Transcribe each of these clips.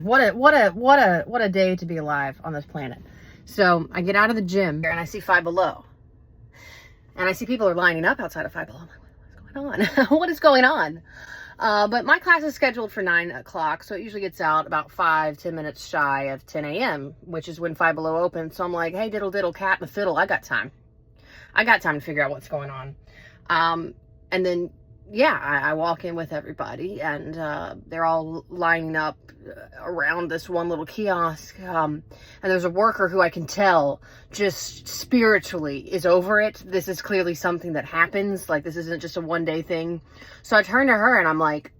What a day to be alive on this planet. So I get out of the gym and I see Five Below. And I see people are lining up outside of Five Below. I'm like, what's going on? What is going on? But my class is scheduled for 9 o'clock, so it usually gets out about 5-10 minutes shy of 10 a.m., which is when Five Below opens. So I'm like, hey, diddle diddle, cat and the fiddle, I got time. I got time to figure out what's going on. And then, yeah, I walk in with everybody, and they're all lining up around this one little kiosk. And there's a worker who I can tell just spiritually is over it. This is clearly something that happens. Like, this isn't just a one-day thing. So I turn to her and I'm like,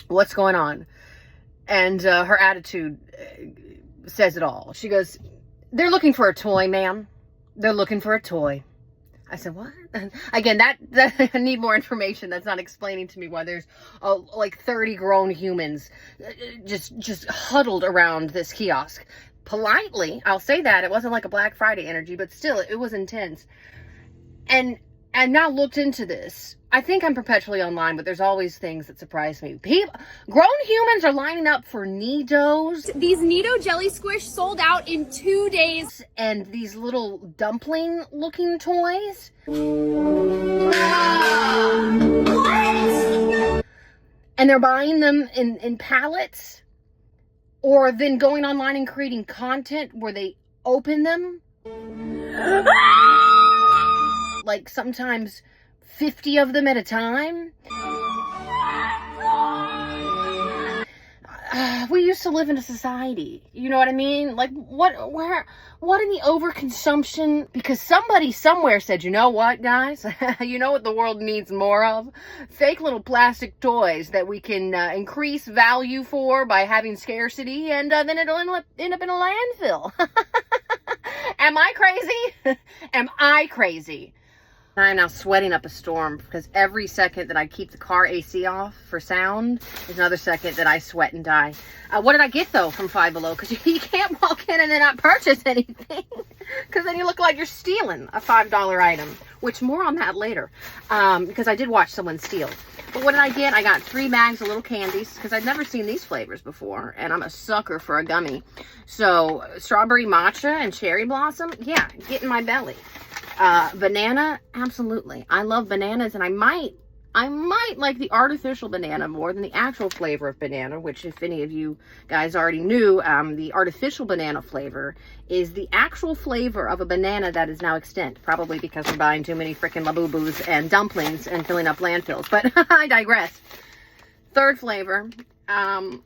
what's going on? And her attitude says it all. She goes, they're looking for a toy, ma'am. They're looking for a toy. I said, what? Again, that I need more information. That's not explaining to me why there's like 30 grown humans just huddled around this kiosk. Politely, I'll say that. It wasn't like a Black Friday energy, but still, it was intense. And now looked into this. I think I'm perpetually online, but there's always things that surprise me. Grown humans are lining up for Nidos. These Nido Jelly Squish sold out in 2 days. And these little dumpling-looking toys. What? And they're buying them in pallets. Or then going online and creating content where they open them. Like sometimes 50 of them at a time. We used to live in a society, you know what I mean? Like, what in the overconsumption? Because somebody somewhere said, you know what, guys? You know what the world needs more of? Fake little plastic toys that we can increase value for by having scarcity, and then it'll end up in a landfill. Am I crazy? Am I crazy? I'm now sweating up a storm because every second that I keep the car AC off for sound is another second that I sweat and die. What did I get though from Five Below? Because you can't walk in and then not purchase anything, because then you look like you're stealing a $5 item, which more on that later, because I did watch someone steal. But what did I get? I got 3 bags of little candies because I'd never seen these flavors before, and I'm a sucker for a gummy. So strawberry matcha and cherry blossom, yeah, get in my belly. Banana, absolutely. I love bananas, and I might like the artificial banana more than the actual flavor of banana, which if any of you guys already knew, the artificial banana flavor is the actual flavor of a banana that is now extinct, probably because we're buying too many freaking Labubus and dumplings and filling up landfills, but I digress. Third flavor, brown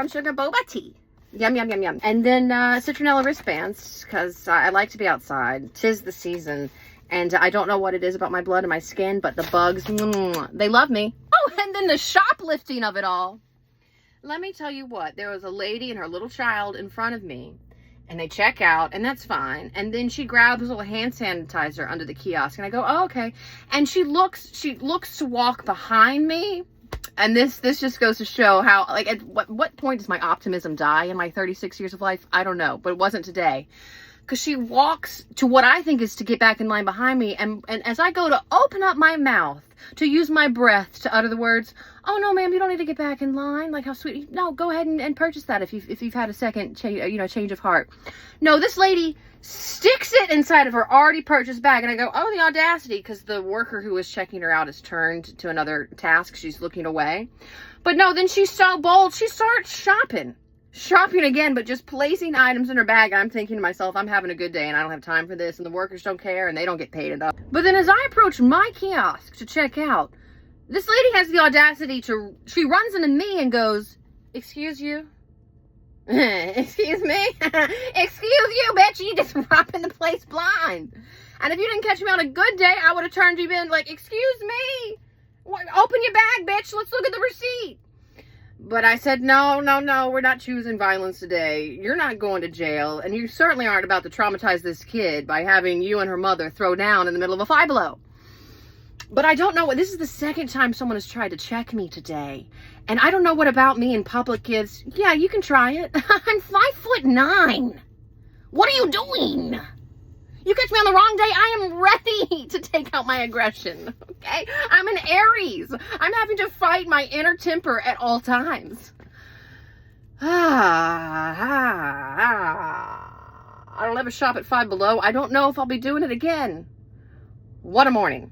sugar boba tea. Yum, yum, yum, yum. And then citronella wristbands, because I like to be outside. 'Tis the season. And I don't know what it is about my blood and my skin, but the bugs, they love me. Oh, and then the shoplifting of it all. Let me tell you what. There was a lady and her little child in front of me. And they check out, and that's fine. And then she grabs a little hand sanitizer under the kiosk. And I go, oh, okay. And she looks to walk behind me. And this just goes to show how, like, at what point does my optimism die in my 36 years of life? I don't know, but it wasn't today. Because she walks to what I think is to get back in line behind me. And as I go to open up my mouth, to use my breath to utter the words, oh, no, ma'am, you don't need to get back in line. Like, how sweet. No, go ahead and purchase that if you've had a second change of heart. No, this lady sticks it inside of her already purchased bag. And I go, oh, the audacity, because the worker who was checking her out has turned to another task. She's looking away. But no, then she's so bold. She starts shopping again, but just placing items in her bag. And I'm thinking to myself, I'm having a good day and I don't have time for this, and the workers don't care and they don't get paid enough. But then as I approach my kiosk to check out, this lady has the audacity she runs into me and goes, excuse you? Excuse me? Excuse you, bitch, you just robbing the place blind. And if you didn't catch me on a good day, I would have turned to you and been like, excuse me? Open your bag, bitch, let's look at the receipt. But I said, no, we're not choosing violence today. You're not going to jail, and you certainly aren't about to traumatize this kid by having you and her mother throw down in the middle of a Five Below. But I don't know, this is the second time someone has tried to check me today. And I don't know what about me in public gives, yeah, you can try it. I'm 5'9". What are you doing? You catch me on the wrong day, I am ready to take out my aggression, okay? I'm an Aries. I'm having to fight my inner temper at all times. I'll ever shop at Five Below. I don't know if I'll be doing it again. What a morning.